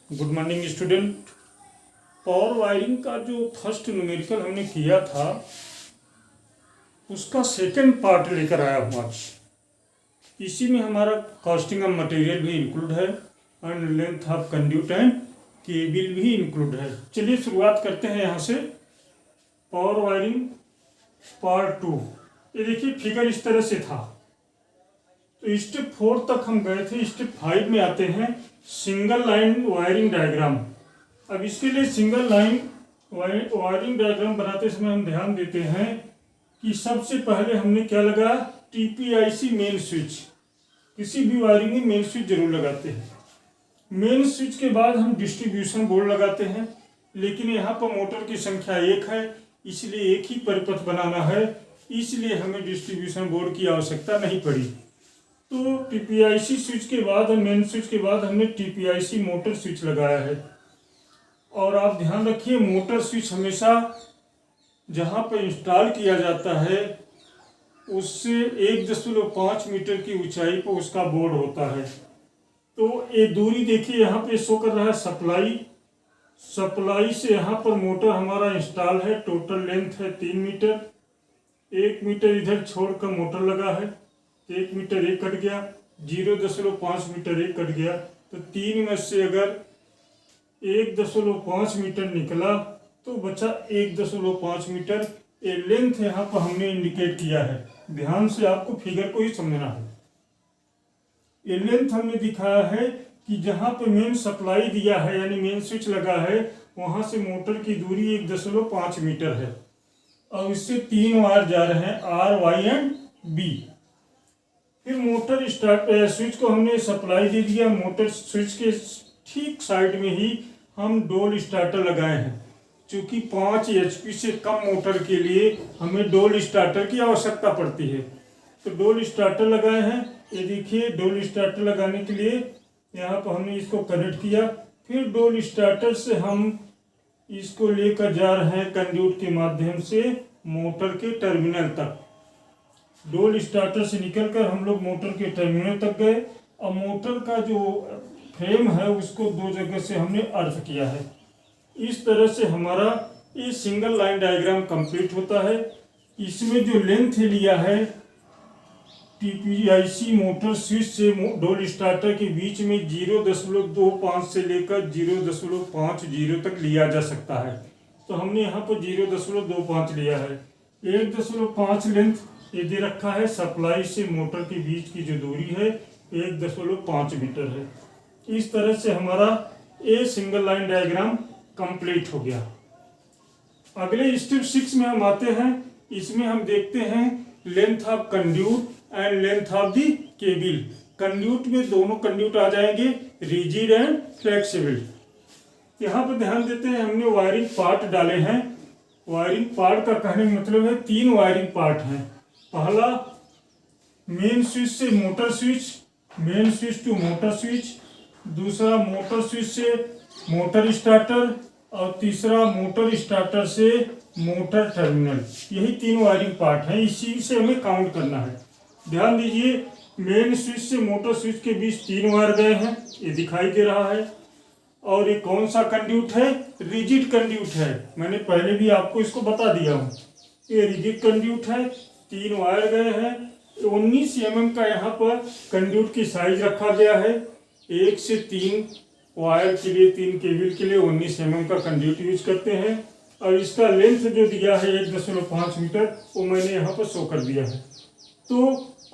Good morning student. Power wiring का जो first numerical हमने किया था उसका सेकंड पार्ट लेकर आया हूँ आज। इसी में हमारा कॉस्टिंग ऑफ मटेरियल भी इंक्लूड है and length of conduit and cable भी इंक्लूड है। चलिए शुरुआत करते हैं यहाँ से। Power wiring part 2। ये देखिए फिगर इस तरह से था। तो स्टेप 4 तक हम गए थे। स्टेप 5 में आते हैं सिंगल लाइन वायरिंग डायग्राम। अब इसके लिए सिंगल लाइन वायरिंग डायग्राम बनाते समय हम ध्यान देते हैं कि सबसे पहले हमने क्या लगा, टीपीआईसी मेन स्विच। किसी भी वायरिंग में मेन स्विच जरूर लगाते हैं। मेन स्विच के बाद हम डिस्ट्रीब्यूशन बोर्ड लगाते हैं, लेकिन यहाँ पर मोटर की संख्या 1 है, इसलिए एक ही परिपथ बनाना है, इसलिए हमें डिस्ट्रीब्यूशन बोर्ड की आवश्यकता नहीं पड़ी। तो टीपीआईसी स्विच के बाद, मेन स्विच के बाद हमने टीपीआईसी मोटर स्विच लगाया है। और आप ध्यान रखिए, मोटर स्विच हमेशा जहाँ पर इंस्टॉल किया जाता है उससे 1.5 मीटर की ऊंचाई पर उसका बोर्ड होता है। तो ये दूरी देखिए, यहाँ पे शो कर रहा है सप्लाई से यहाँ पर मोटर हमारा इंस्टॉल है। टोटल लेंथ है 3 मीटर। 1 मीटर इधर छोड़कर मोटर लगा है, 1 मीटर एक कट गया, 0.5 मीटर एक कट गया। तो 3 में से अगर 1.5 मीटर निकला तो बचा 1.5 मीटर। ये लेंथ यहाँ पर हमने इंडिकेट किया है। ध्यान से आपको फिगर को ही समझना है। ये लेंथ हमने दिखाया है कि जहाँ पे मेन सप्लाई दिया है यानी मेन स्विच लगा है वहाँ से मोटर की दूरी 1.5 मीटर है। और इससे 3 वायर जा रहे हैं, आर, वाई एंड बी। फिर मोटर स्विच को हमने सप्लाई दे दिया। मोटर स्विच के ठीक साइड में ही हम डोल स्टार्टर लगाए हैं। चूंकि 5 HP से कम मोटर के लिए हमें डोल स्टार्टर की आवश्यकता पड़ती है, तो डोल स्टार्टर लगाए हैं। ये देखिए, डोल स्टार्टर लगाने के लिए यहाँ पर हमने इसको कनेक्ट किया। फिर डोल स्टार्टर से हम इसको लेकर जा रहे हैं कंड्यूट के माध्यम से मोटर के टर्मिनल तक। डोल स्टार्टर से निकलकर हम लोग मोटर के टर्मिनल तक गए। और मोटर का जो फ्रेम है उसको 2 जगह से हमने अर्थ किया है। इस तरह से हमारा ये सिंगल लाइन डायग्राम कंप्लीट होता है। इसमें जो लेंथ लिया है टीपीआईसी मोटर स्विच से डोल स्टार्टर के बीच में 0.25 से लेकर 0.50 तक लिया जा सकता है। तो हमने यहाँ पर 0.25 लिया है। 1.5 लेंथ ये दे रखा है। सप्लाई से मोटर के बीच की जो दूरी है 1.5 मीटर है। इस तरह से हमारा ये सिंगल लाइन डायग्राम कंप्लीट हो गया। अगले स्टेप 6 में हम आते हैं। इसमें हम देखते हैं length of conduit and length of the cable. Conduit में दोनों कंड्यूट आ जाएंगे, रिजिड एंड फ्लेक्सिबल। यहाँ पर ध्यान देते हैं, हमने वायरिंग पार्ट डाले हैं। वायरिंग पार्ट का कहने का मतलब है 3 वायरिंग पार्ट हैं। पहला मेन स्विच से motor switch, main switch to motor switch. दूसरा मोटर स्विच से मोटर स्टार्टर। और तीसरा मोटर स्टार्टर से मोटर टर्मिनल। यही 3 वायरिंग पार्ट हैं। इसी से हमें काउंट करना है। ध्यान दीजिए, मेन स्विच से मोटर स्विच के बीच 3 वायर गए हैं, ये दिखाई दे रहा है। और ये कौन सा कंड्यूट है? रिजिड कंड्यूट है। मैंने पहले भी आपको इसको बता दिया हूँ। ये रिजिड कंड्यूट है। 3 वायर गए हैं। 19 mm का यहाँ पर कंड्यूट की साइज रखा गया है। 1 से 3 वायर के लिए, 3 केबल के लिए 19 mm का कंड्यूट यूज करते हैं। और इसका लेंथ जो दिया है 1.5 मीटर, वो मैंने यहाँ पर शो कर दिया है। तो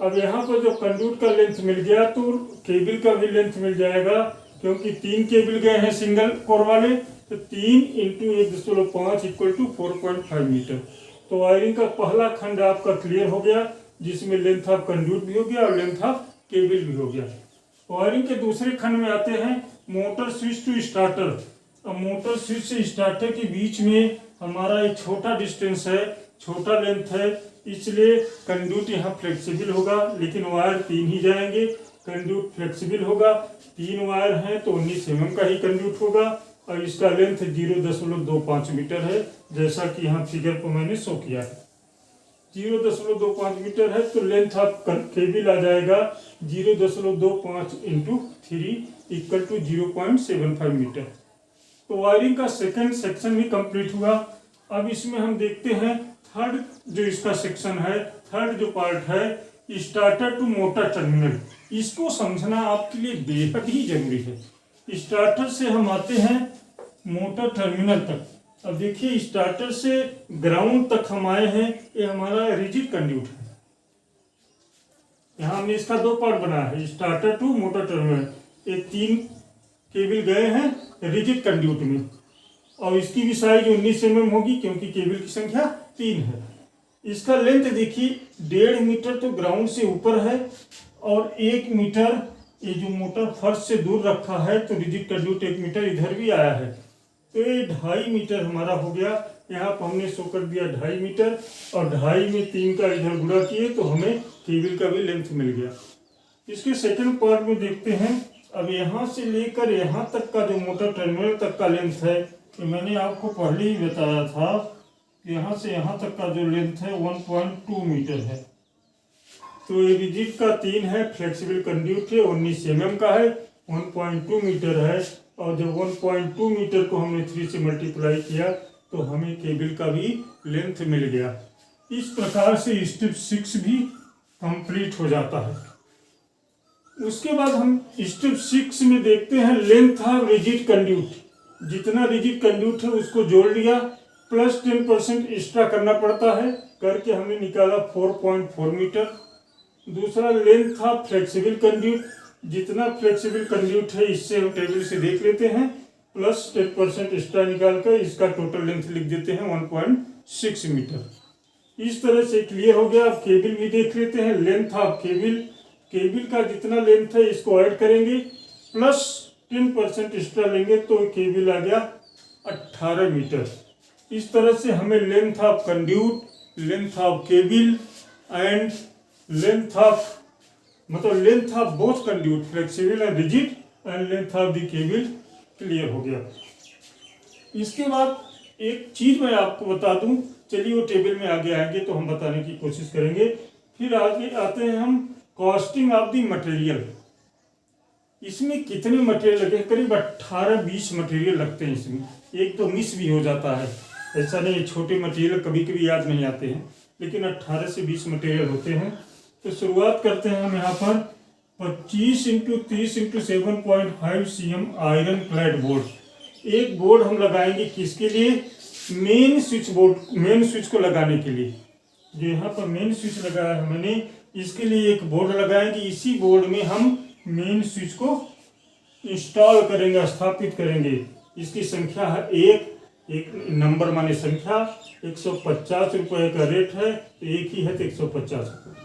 अब यहाँ पर जो कंड्यूट का लेंथ मिल गया तो केबल का भी लेंथ मिल जाएगा, क्योंकि 3 केबल गए हैं सिंगल कोर वाले। तो 3 × 1.5 = 4.5 मीटर। तो वायरिंग का पहला खंड आपका क्लियर हो गया, जिसमें लेंथ ऑफ कंड्यूट भी हो गया और लेंथ ऑफ केबल भी हो गया। वायरिंग के दूसरे खंड में आते हैं मोटर स्विच टू स्टार्टर। अब मोटर स्विच से स्टार्टर के बीच में हमारा एक छोटा डिस्टेंस है, छोटा लेंथ है, इसलिए कंड्यूट यहाँ फ्लेक्सिबल होगा, लेकिन वायर 3 ही जाएंगे। कंड्यूट फ्लेक्सिबल होगा, 3 वायर हैं तो 19 mm का ही कंड्यूट होगा। और इसका लेंथ 0.25 मीटर है, जैसा कि यहाँ फिगर पर मैंने शो किया है। 0.25 मीटर है, तो लेंथ ऑफ केबल आ जाएगा 0.25 इंटू 3 इक्वल टू 0.75 मीटर। तो वायरिंग का सेकंड सेक्शन भी कंप्लीट हुआ। अब इसमें हम देखते हैं थर्ड जो इसका सेक्शन है, थर्ड जो पार्ट है, स्टार्टर टू मोटर टर्मिनल। इसको समझना आपके लिए बेहद ही जरूरी है। स्टार्टर से हम आते हैं मोटर टर्मिनल तक। अब देखिए स्टार्टर से ग्राउंड तक हम आए हैं, ये हमारा रिजिड कंड्यूट है। यहाँ हमने इसका दो पार्ट बनाया है, स्टार्टर टू मोटर टर्मिनल। ये 3 केबल गए हैं रिजिड कंड्यूट में, और इसकी भी साइज 19 mm होगी क्योंकि केबल की संख्या 3 है। इसका लेंथ देखिए 1.5 मीटर तो ग्राउंड से ऊपर है, और 1 मीटर ये जो मोटर फर्श से दूर रखा है, तो रिजिड कंड्यूट 1 मीटर इधर भी आया है, तो ये 2.5 मीटर हमारा हो गया। यहाँ पर हमने शो कर दिया 2.5 मीटर, और 2.5 में 3 का इधर गुणा किए तो हमें केबल का भी लेंथ मिल गया। इसके सेकंड पार्ट में देखते हैं। अब यहाँ से लेकर यहाँ तक का जो मोटर टर्मिनल तक का लेंथ है, तो मैंने आपको पहले ही बताया था, यहाँ से यहाँ तक का जो लेंथ है 1.2 मीटर है। तो ये रिजिड का 3 है, फ्लेक्सिबल कंड्यूट है 19 mm का है, 1.2 मीटर है, और जब 1.2 मीटर को हमने 3 से मल्टीप्लाई किया तो हमें केबल का भी लेंथ मिल गया। इस प्रकार से स्टेप 6 भी कंप्लीट हो जाता है। उसके बाद हम स्टेप 6 में देखते हैं लेंथ ऑफ रिजिड कंड्यूट। जितना रिजिड कंड्यूट है उसको जोड़ लिया, प्लस 10% एक्स्ट्रा करना पड़ता है, करके हमने निकाला 4.4 मीटर। दूसरा लेंथ ऑफ फ्लेक्सिबल कंड्यूट, जितना फ्लेक्सिबल कंड्यूट है इससे हम टेबल से देख लेते हैं, प्लस 10% एक्स्ट्रा निकाल कर इसका टोटल लेंथ लिख देते हैं 1.6 मीटर। इस तरह से क्लियर हो गया। अब केबल भी देख लेते हैं। लेंथ ऑफ केबल, केबल का जितना लेंथ है इसको ऐड करेंगे, प्लस 10% एक्स्ट्रा लेंगे तो केबल आ गया 18 मीटर। इस तरह से हमें length of conduit, length of cable and length of length of both conduit, flexible and rigid, and length of the cable clear हो गया। इसके बाद एक चीज मैं आपको बता दूं, चलिए वो टेबल में आगे आएंगे तो हम बताने की कोशिश करेंगे। फिर आगे आते हैं हम कॉस्टिंग ऑफ द मटेरियल। इसमें कितने मटेरियल लगे? करीब 18-20 मटेरियल लगते हैं इसमें। एक तो मिस भी हो जाता है, ऐसा नहीं, छोटे मटेरियल कभी कभी याद नहीं आते हैं, लेकिन 18 से 20 मटेरियल होते हैं। तो शुरुआत करते हैं हम यहाँ पर 25 into 30 into 7.5 cm iron clad board. एक बोर्ड हम लगाएंगे किसके लिए? Main switch board, main switch को लगाने के लिए। जो यहाँ पर मेन स्विच लगाया है मैंने, इसके लिए एक बोर्ड लगाएंगे। इसी बोर्ड में हम मेन स्विच को इंस्टॉल करेंगे, स्थापित करेंगे। इसकी संख्या है एक नंबर माने संख्या, 150 रुपये का रेट है, तो एक ही है तो 150 रुपये।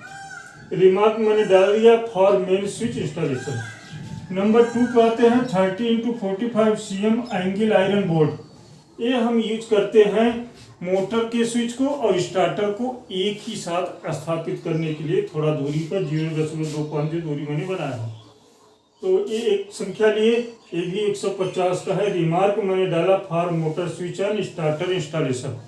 रिमार्क मैंने डाल दिया for main switch installation. Number 2 पे आते हैं 30 into 45 cm angle iron board. ये हम यूज करते हैं मोटर के स्विच को और स्टार्टर को एक ही साथ स्थापित करने के लिए। थोड़ा दूरी पर 0.25 दूरी मैंने बनाया है, तो ये एक संख्या लिए, ये भी 150 का है। रिमार्क मैंने डाला for motor switch and starter installation.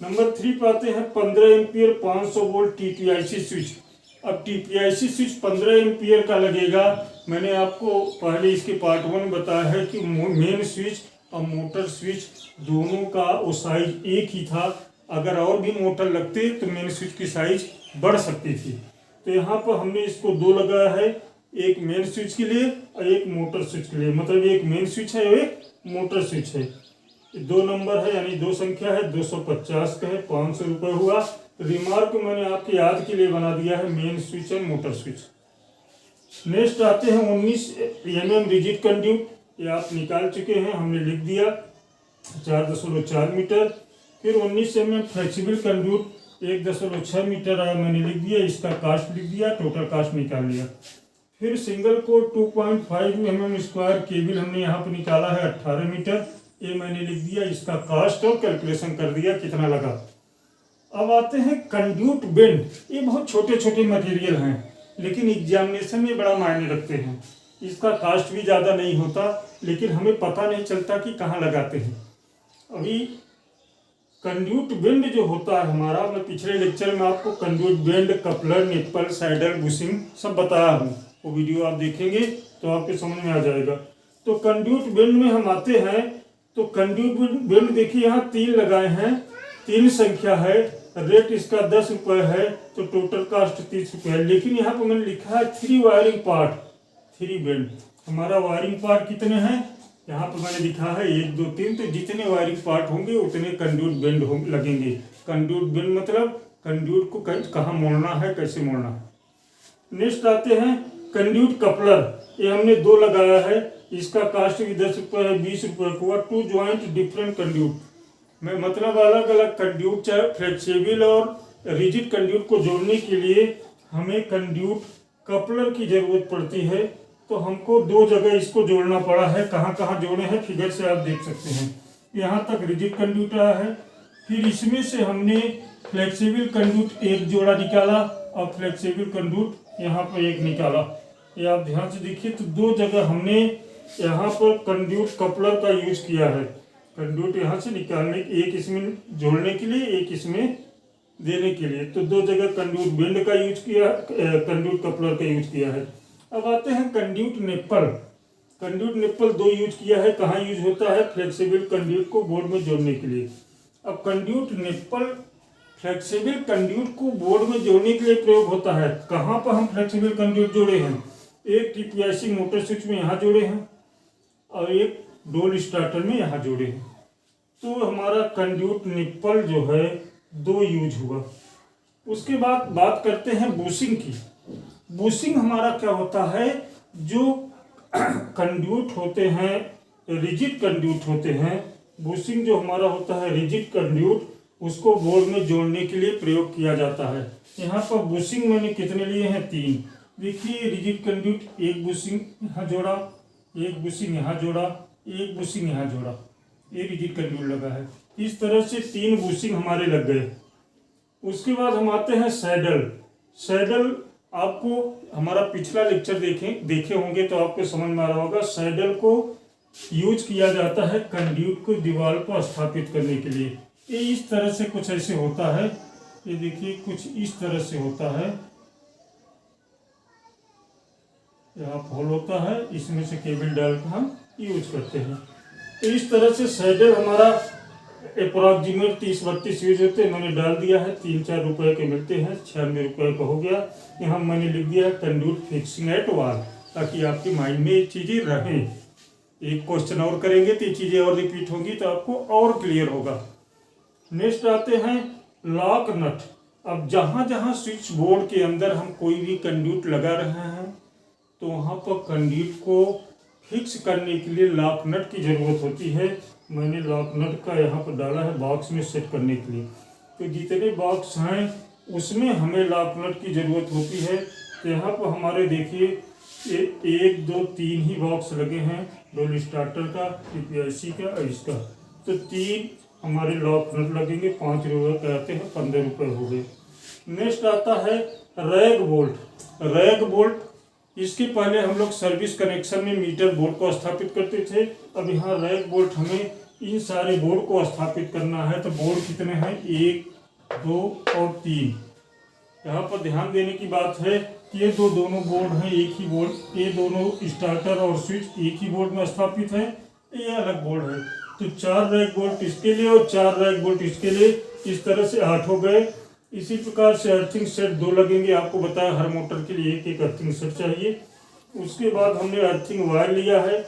Number 3 पे आते हैं 15 एम्पियर 500 वोल्ट TPIC स्विच। अब TPIC स्विच 15 एम्पियर का लगेगा। मैंने आपको पहले इसके पार्ट 1 बताया है कि मेन स्विच और मोटर स्विच दोनों का वो साइज एक ही था। अगर और भी मोटर लगते तो मेन स्विच की साइज बढ़ सकती थी। तो यहाँ पर हमने इसको 2 लगाया है, एक मेन स्विच के लिए और एक मोटर स्विच के लिए। मतलब एक मेन स्विच है और एक मोटर स्विच है। 2 नंबर है, यानी 2 संख्या है, 250 का है, 500 रुपये हुआ। रिमार्क मैंने आपके याद के लिए बना दिया है मेन स्विच और मोटर स्विच। नेक्स्ट आते हैं 19 mm रिजिड कंड्यूट। ये आप निकाल चुके हैं, हमने लिख दिया 4.4 मीटर। फिर 19 mm फ्लेक्सिबल कंड्यूट 1.6 मीटर आया, मैंने लिख दिया। इसका कास्ट लिख दिया, टोटल कास्ट निकाल लिया। फिर single core 2.5 mm square cable हमने यहाँ पर निकाला है 18 मीटर, ये मैंने लिख दिया। इसका कास्ट और कैलकुलेशन कर दिया कितना लगा। अब आते हैं कंड्यूट बेंड। ये बहुत छोटे छोटे मटेरियल हैं, लेकिन एग्जामिनेशन में बड़ा मायने रखते हैं। इसका कास्ट भी ज़्यादा नहीं होता, लेकिन हमें पता नहीं चलता कि कहाँ लगाते हैं। अभी कंड्यूट बेंड जो होता है हमारा, मैं पिछले लेक्चर में आपको conduit bend, coupler, nipple, saddle, bushing सब बताया हूँ। वो वीडियो आप देखेंगे तो आपको समझ में आ जाएगा। तो कंड्यूट बेंड में हम आते हैं। तो कंड्यूट बेंड देखिए यहाँ 3 लगाए हैं, 3 संख्या है, रेट इसका 10 रुपये है, तो टोटल कास्ट 30 रुपये है। लेकिन यहाँ पर मैंने लिखा है 3 वायरिंग पार्ट, 3 बेंड। हमारा वायरिंग पार्ट कितने हैं यहाँ पर मैंने लिखा है 1 2 3। तो जितने वायरिंग पार्ट होंगे उतने कंड्यूट बेंड लगेंगे। कंड्यूट बेंड मतलब कंड्यूट को कहाँ मोड़ना है, कैसे मोड़ना है। नेक्स्ट आते हैं कंड्यूट कपलर। ये हमने 2 लगाया है, इसका कास्ट भी 10 रुपये है, 20 रुपये हुआ। 2 ज्वाइंट डिफरेंट कंड्यूट में मतलब अलग अलग कंड्यूट, चाहे फ्लेक्सिबल और रिजिड कंड्यूट को जोड़ने के लिए हमें कंड्यूट कपलर की जरूरत पड़ती है। तो हमको 2 जगह इसको जोड़ना पड़ा है। कहाँ कहाँ जोड़े हैं फिगर से आप देख सकते हैं। यहाँ तक रिजिड कंड्यूट आया है, फिर इसमें से हमने फ्लेक्सिबल कंड्यूट 1 जोड़ा निकाला और फ्लेक्सिबल कंड्यूट यहाँ पर 1 निकाला। ये आप ध्यान से देखिए। तो 2 जगह हमने यहाँ पर कंड्यूट कपलर का यूज किया है। कंड्यूट यहाँ से निकालने, एक इसमें जोड़ने के लिए, एक इसमें देने के लिए। तो 2 जगह कंड्यूट बेंड का यूज किया, कंड्यूट कपलर का यूज किया है। अब आते हैं conduit nipple. Conduit nipple 2 use किया है। कहाँ यूज होता है, फ्लेक्सिबल कंड्यूट को बोर्ड में जोड़ने के लिए। अब कंड्यूट निप्पल फ्लेक्सिबल कंड्यूट को बोर्ड में जोड़ने के लिए प्रयोग होता है। कहाँ पर हम फ्लेक्सिबल कंड्यूट जोड़े हैं, एक टीपीआईसी मोटर स्विच में यहाँ जोड़े हैं और एक डोल स्टार्टर में यहाँ जोड़े हैं। तो हमारा कंड्यूट निप्पल जो है 2 यूज हुआ। उसके बाद बात करते हैं बुशिंग की। बुशिंग हमारा क्या होता है, जो कंड्यूट होते हैं, रिजिड कंड्यूट होते हैं। बुशिंग जो हमारा होता है रिजिड कंड्यूट, उसको बोर्ड में जोड़ने के लिए प्रयोग किया जाता है। यहाँ पर बुशिंग मैंने कितने लिए हैं, 3। देखिए रिजिड कंड्यूट 1 बुशिंग यहाँ जोड़ा, 1 बुशिंग यहाँ जोड़ा, 1 बुशिंग यहाँ जोड़ा, ये रिजिड कंड्यूट लगा है। इस तरह से 3 बुशिंग हमारे लग गए। उसके बाद हम आते हैं सैडल। सैडल आपको हमारा पिछला लेक्चर देखे होंगे तो आपको समझ में आ रहा होगा। सैडल को यूज किया जाता है कंड्यूट को दीवार पर स्थापित करने के लिए। ये इस तरह से कुछ ऐसे होता है, ये देखिए कुछ इस तरह से होता है। यहाँ होल होता है, इसमें से केबल डाल कर हम यूज करते हैं। तो इस तरह से सैडल हमारा अप्रॉक्सीमेट 30-32 यूज होते हैं। मैंने डाल दिया है, 3-4 रुपए के मिलते हैं, 96 रुपये का हो गया। यहाँ मैंने लिख दिया कंड्यूट फिक्सिंग एट वॉल, ताकि आपके माइंड में ये चीज़ें रहें। एक क्वेश्चन और करेंगे तो ये चीज़ें और रिपीट होंगी तो आपको और क्लियर होगा। नेक्स्ट आते हैं लॉक नट। अब जहाँ जहाँ स्विच बोर्ड के अंदर हम कोई भी कंड्यूट लगा रहे हैं तो वहाँ पर कंड्यूट को फिक्स करने के लिए लॉक नट की ज़रूरत होती है। मैंने लॉक नट का यहाँ पर डाला है बॉक्स में सेट करने के लिए। तो जितने बॉक्स हैं उसमें हमें लॉक नट की ज़रूरत होती है। तो यहाँ पर हमारे देखिए 1 2 3 ही बॉक्स लगे हैं, डोल स्टार्टर का, टीपीआईसी का और इसका। तो 3 हमारे लॉक नट लगेंगे। 5 रुपये के आते हैं, 15 रुपये हो गए। नेक्स्ट आता है रैग बोल्ट। रैग बोल्ट, इसके पहले हम लोग सर्विस कनेक्शन में मीटर बोर्ड को स्थापित करते थे। अब यहाँ रैग बोल्ट हमें इन सारे बोर्ड को स्थापित करना है। तो बोर्ड कितने हैं, 1 2 और 3। यहाँ पर ध्यान देने की बात है कि ये दोनों बोर्ड हैं एक ही बोर्ड, ये दोनों स्टार्टर और स्विच एक ही बोर्ड में स्थापित है, ये अलग बोर्ड है। तो 4 रैग बोल्ट इसके लिए और 4 रैग बोल्ट इसके लिए, इस तरह से 8 हो गए। इसी प्रकार से अर्थिंग सेट 2 लगेंगे। आपको बताया हर मोटर के लिए एक अर्थिंग सेट चाहिए। उसके बाद हमने अर्थिंग वायर लिया है।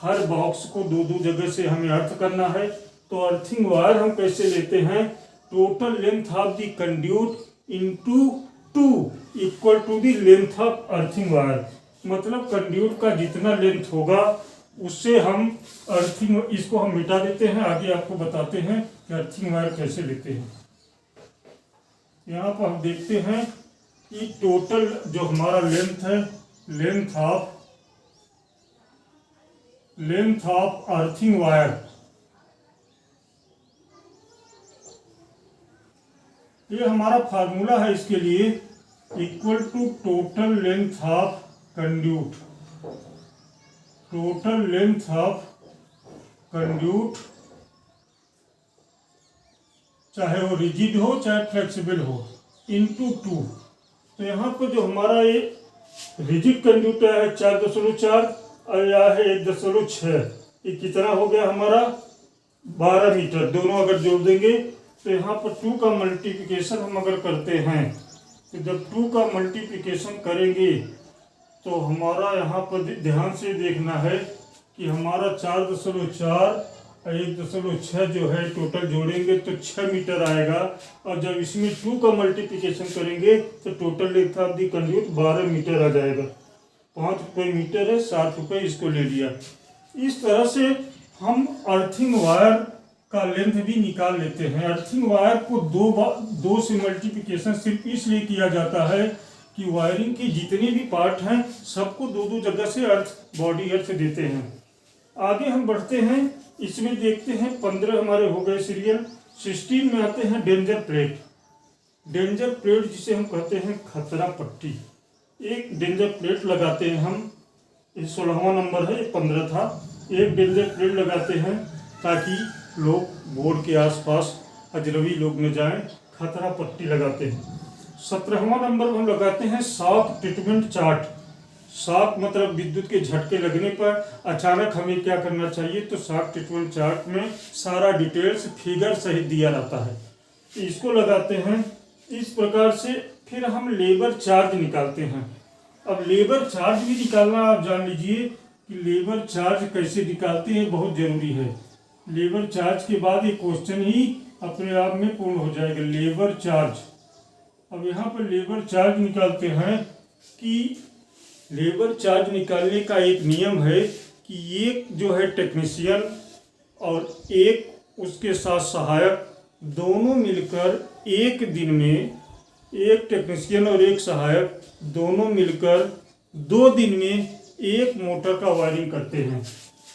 हर बॉक्स को 2-2 जगह से हमें अर्थ करना है। तो अर्थिंग वायर हम कैसे लेते हैं, total length of the conduit into 2 equal to the length of earthing wire. मतलब कंड्यूट का जितना लेंथ होगा उससे हम अर्थिंग, इसको हम मिटा देते हैं। आगे आपको बताते हैं कि अर्थिंग वायर कैसे लेते हैं। यहाँ पर हम देखते हैं कि टोटल जो हमारा लेंथ है, लेंथ ऑफ अर्थिंग वायर, ये हमारा फार्मूला है इसके लिए, equal to total length of conduit, total length of conduit चाहे वो रिजिड हो चाहे फ्लेक्सिबल हो, इंटू 2। तो यहाँ पर जो हमारा ये रिजिड कंडक्टर है 4.4 और यह है 1.6, ये कितना हो गया हमारा 12 मीटर। दोनों अगर जोड़ देंगे तो यहाँ पर 2 का मल्टीप्लिकेशन हम अगर करते हैं, तो जब 2 का मल्टीप्लिकेशन करेंगे तो हमारा यहाँ पर ध्यान से देखना है कि हमारा 4.4 और 1.6 जो है टोटल जोड़ेंगे तो 6 मीटर आएगा। और जब इसमें 2 का मल्टीप्लिकेशन करेंगे तो total length of the conduit 12 metre आ जाएगा। 5 रुपये मीटर है, 7 रुपये इसको ले लिया। इस तरह से हम अर्थिंग वायर का लेंथ भी निकाल लेते हैं। अर्थिंग वायर को दो से मल्टीप्लिकेशन सिर्फ इसलिए किया जाता है कि वायरिंग के जितने भी पार्ट हैं सबको 2-2 जगह से बॉडी अर्थ देते हैं। आगे हम बढ़ते हैं, इसमें देखते हैं 15 हमारे हो गए सीरियल। 16 में आते हैं डेंजर प्लेट। डेंजर प्लेट जिसे हम कहते हैं खतरा पट्टी, एक डेंजर प्लेट लगाते हैं हम। ये 16वां नंबर है, 15 था। एक डेंजर प्लेट लगाते हैं ताकि लोग बोर्ड के आसपास अजनबी लोग न जाएं, खतरा पट्टी लगाते हैं। 17वां नंबर हम लगाते हैं शॉक ट्रीटमेंट चार्ट। शॉक मतलब विद्युत के झटके लगने पर अचानक हमें क्या करना चाहिए, तो शॉक ट्रीटमेंट चार्ट में सारा डिटेल्स फिगर सहित दिया रहता है, इसको लगाते हैं। इस प्रकार से फिर हम लेबर चार्ज निकालते हैं। अब लेबर चार्ज भी निकालना आप जान लीजिए कि लेबर चार्ज कैसे निकालते हैं, बहुत जरूरी है। लेबर चार्ज के बाद ये क्वेश्चन ही अपने आप में पूर्ण हो जाएगा। लेबर चार्ज, अब यहाँ पर लेबर चार्ज निकालते हैं कि लेबर चार्ज निकालने का एक नियम है कि एक जो है टेक्नीशियन और एक उसके साथ सहायक दोनों मिलकर एक दिन में, एक टेक्नीशियन और एक सहायक दोनों मिलकर 2 दिन में एक मोटर का वायरिंग करते हैं।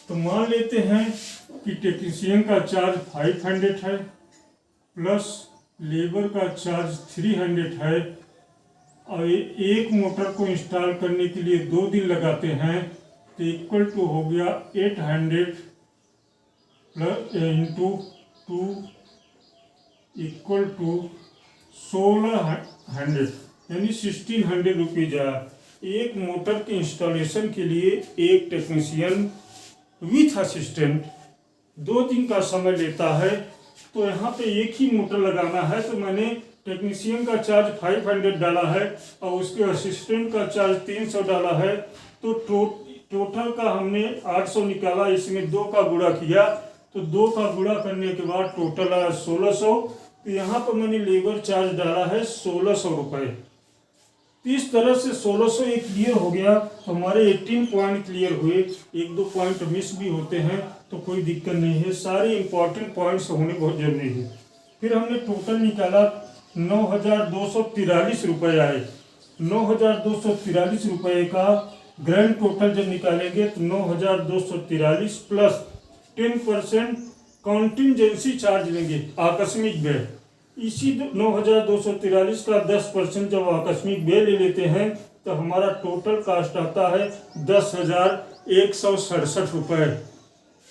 तो मान लेते हैं कि टेक्नीशियन का चार्ज 500 है प्लस लेबर का चार्ज 300 है और एक मोटर को इंस्टॉल करने के लिए 2 दिन लगाते हैं, तो इक्वल टू हो गया 800 प्लस इंटू 2 इक्वल टू 1600 यानी 1600 रुपीज आया। एक मोटर के इंस्टॉलेशन के लिए एक टेक्नीशियन विथ असिस्टेंट 2 दिन का समय लेता है। तो यहाँ पे एक ही मोटर लगाना है, तो मैंने टेक्नीशियन का चार्ज 500 डाला है और उसके असिस्टेंट का चार्ज 300 डाला है, तो टोटल का हमने 800 निकाला। इसमें 2 का गुणा किया, तो 2 का गुणा करने के बाद टोटल आया 1600। तो यहाँ पर मैंने लेबर चार्ज डाला है 1600 रुपये। इस तरह से 1600 एक क्लियर हो गया। तो हमारे 18 पॉइंट क्लियर हुए। 1-2 पॉइंट मिस भी होते हैं तो कोई दिक्कत नहीं है, सारे इंपॉर्टेंट पॉइंट्स होने बहुत जरूरी है। फिर हमने टोटल निकाला 9243 रुपये आए। 9243 रुपये का ग्रैंड टोटल जब निकालेंगे तो 9243 प्लस 10% कॉन्टिंजेंसी चार्ज लेंगे, आकस्मिक व्यय। इसी 9243 का 10% जब आकस्मिक व्यय ले लेते हैं तो हमारा टोटल कास्ट आता है 10,167 रुपये।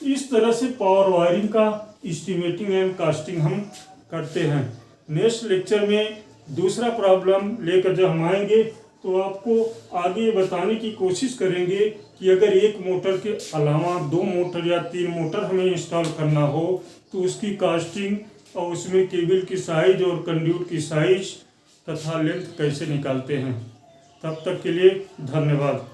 इस तरह से पावर वायरिंग का एस्टिमेटिंग एंड कास्टिंग हम करते हैं। नेक्स्ट लेक्चर में दूसरा प्रॉब्लम लेकर जब हम आएंगे तो आपको आगे बताने की कोशिश करेंगे कि अगर एक मोटर के अलावा 2 मोटर या 3 मोटर हमें इंस्टॉल करना हो तो उसकी कास्टिंग और उसमें केबल की साइज और कंड्यूट की साइज तथा लेंथ कैसे निकालते हैं। तब तक के लिए धन्यवाद।